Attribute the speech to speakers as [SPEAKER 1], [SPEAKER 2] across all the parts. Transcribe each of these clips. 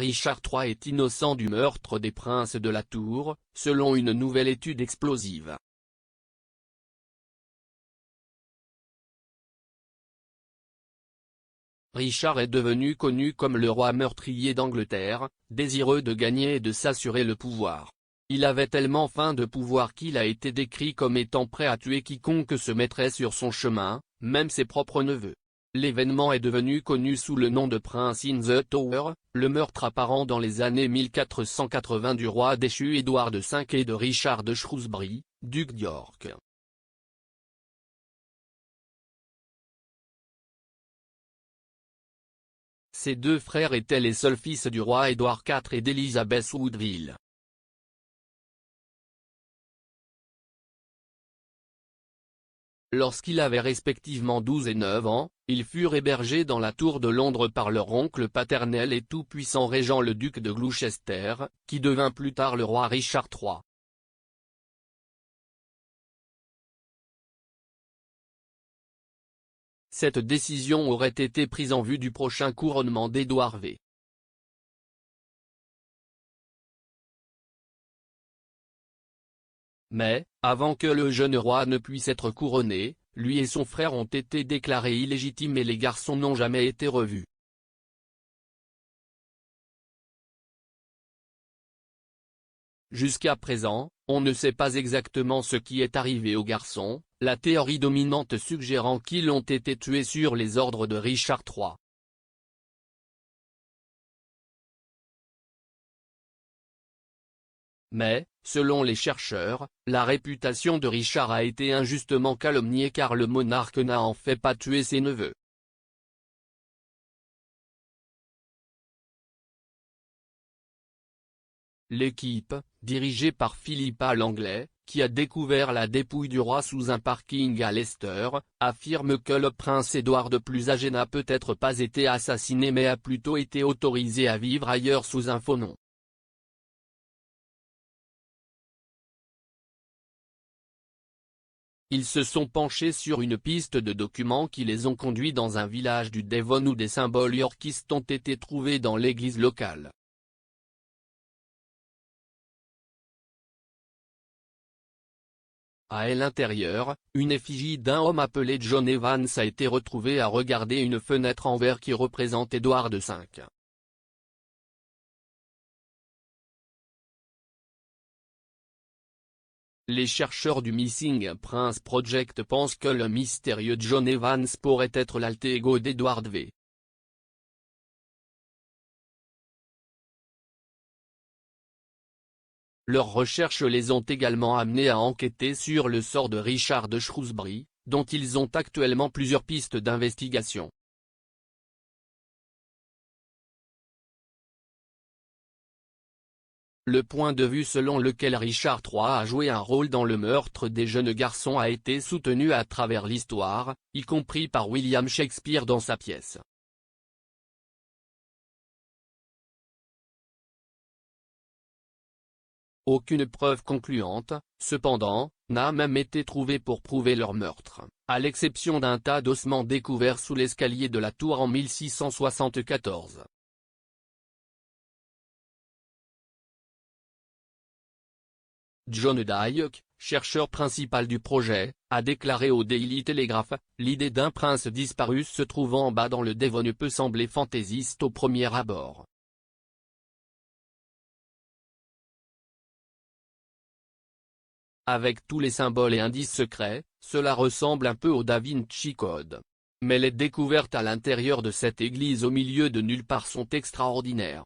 [SPEAKER 1] Richard III est innocent du meurtre des princes de la Tour, selon une nouvelle étude explosive. Richard est devenu connu comme le roi meurtrier d'Angleterre, désireux de gagner et de s'assurer le pouvoir. Il avait tellement faim de pouvoir qu'il a été décrit comme étant prêt à tuer quiconque se mettrait sur son chemin, même ses propres neveux. L'événement est devenu connu sous le nom de Prince in the Tower, le meurtre apparent dans les années 1480 du roi déchu Édouard V et de Richard de Shrewsbury, duc d'York. Ces deux frères étaient les seuls fils du roi Édouard IV et d'Elizabeth Woodville. Lorsqu'ils avaient respectivement 12 et 9 ans, ils furent hébergés dans la tour de Londres par leur oncle paternel et tout-puissant régent le duc de Gloucester, qui devint plus tard le roi Richard III. Cette décision aurait été prise en vue du prochain couronnement d'Édouard V. Mais, avant que le jeune roi ne puisse être couronné, lui et son frère ont été déclarés illégitimes et les garçons n'ont jamais été revus. Jusqu'à présent, on ne sait pas exactement ce qui est arrivé aux garçons, la théorie dominante suggérant qu'ils ont été tués sur les ordres de Richard III. Mais, selon les chercheurs, la réputation de Richard a été injustement calomniée car le monarque n'a en fait pas tué ses neveux. L'équipe, dirigée par Philippa Langley, qui a découvert la dépouille du roi sous un parking à Leicester, affirme que le prince Édouard de plus âgé n'a peut-être pas été assassiné mais a plutôt été autorisé à vivre ailleurs sous un faux nom. Ils se sont penchés sur une piste de documents qui les ont conduits dans un village du Devon où des symboles yorkistes ont été trouvés dans l'église locale. À l'intérieur, une effigie d'un homme appelé John Evans a été retrouvée à regarder une fenêtre en verre qui représente Édouard V. Les chercheurs du Missing Prince Project pensent que le mystérieux John Evans pourrait être l'alter ego d'Édouard V. Leurs recherches les ont également amenés à enquêter sur le sort de Richard de Shrewsbury, dont ils ont actuellement plusieurs pistes d'investigation. Le point de vue selon lequel Richard III a joué un rôle dans le meurtre des jeunes garçons a été soutenu à travers l'histoire, y compris par William Shakespeare dans sa pièce. Aucune preuve concluante, cependant, n'a même été trouvée pour prouver leur meurtre, à l'exception d'un tas d'ossements découverts sous l'escalier de la tour en 1674. John Dyke, chercheur principal du projet, a déclaré au Daily Telegraph, « L'idée d'un prince disparu se trouvant en bas dans le Devon peut sembler fantaisiste au premier abord. Avec tous les symboles et indices secrets, cela ressemble un peu au Da Vinci Code. Mais les découvertes à l'intérieur de cette église au milieu de nulle part sont extraordinaires.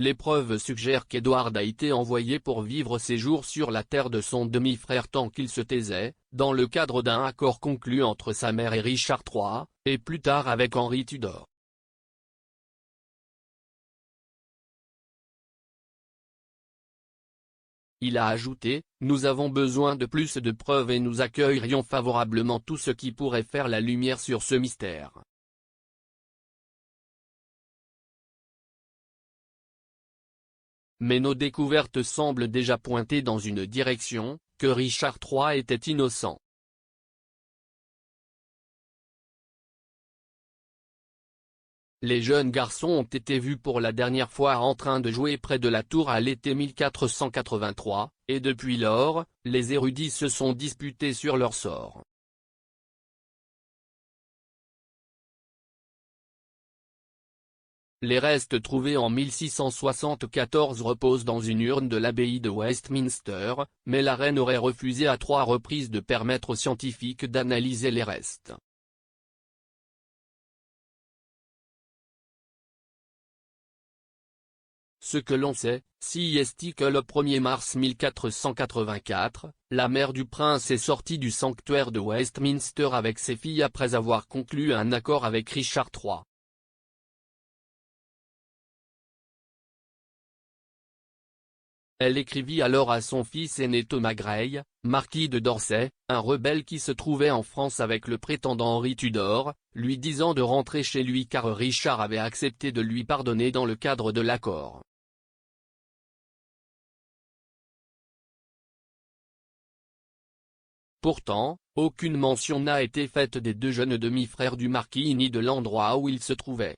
[SPEAKER 1] Les preuves suggèrent qu'Edward a été envoyé pour vivre ses jours sur la terre de son demi-frère tant qu'il se taisait, dans le cadre d'un accord conclu entre sa mère et Richard III, et plus tard avec Henri Tudor. Il a ajouté, « Nous avons besoin de plus de preuves et nous accueillerions favorablement tout ce qui pourrait faire la lumière sur ce mystère. » Mais nos découvertes semblent déjà pointer dans une direction, que Richard III était innocent. les jeunes garçons ont été vus pour la dernière fois en train de jouer près de la tour à l'été 1483, et depuis lors, les érudits se sont disputés sur leur sort. Les restes trouvés en 1674 reposent dans une urne de l'abbaye de Westminster, mais la reine aurait refusé à 3 reprises de permettre aux scientifiques d'analyser les restes. Ce que l'on sait, si est que le 1er mars 1484, la mère du prince est sortie du sanctuaire de Westminster avec ses filles après avoir conclu un accord avec Richard III. Elle écrivit alors à son fils aîné Thomas Grey, marquis de Dorset, un rebelle qui se trouvait en France avec le prétendant Henri Tudor, lui disant de rentrer chez lui car Richard avait accepté de lui pardonner dans le cadre de l'accord. Pourtant, aucune mention n'a été faite des 2 jeunes demi-frères du marquis ni de l'endroit où ils se trouvaient.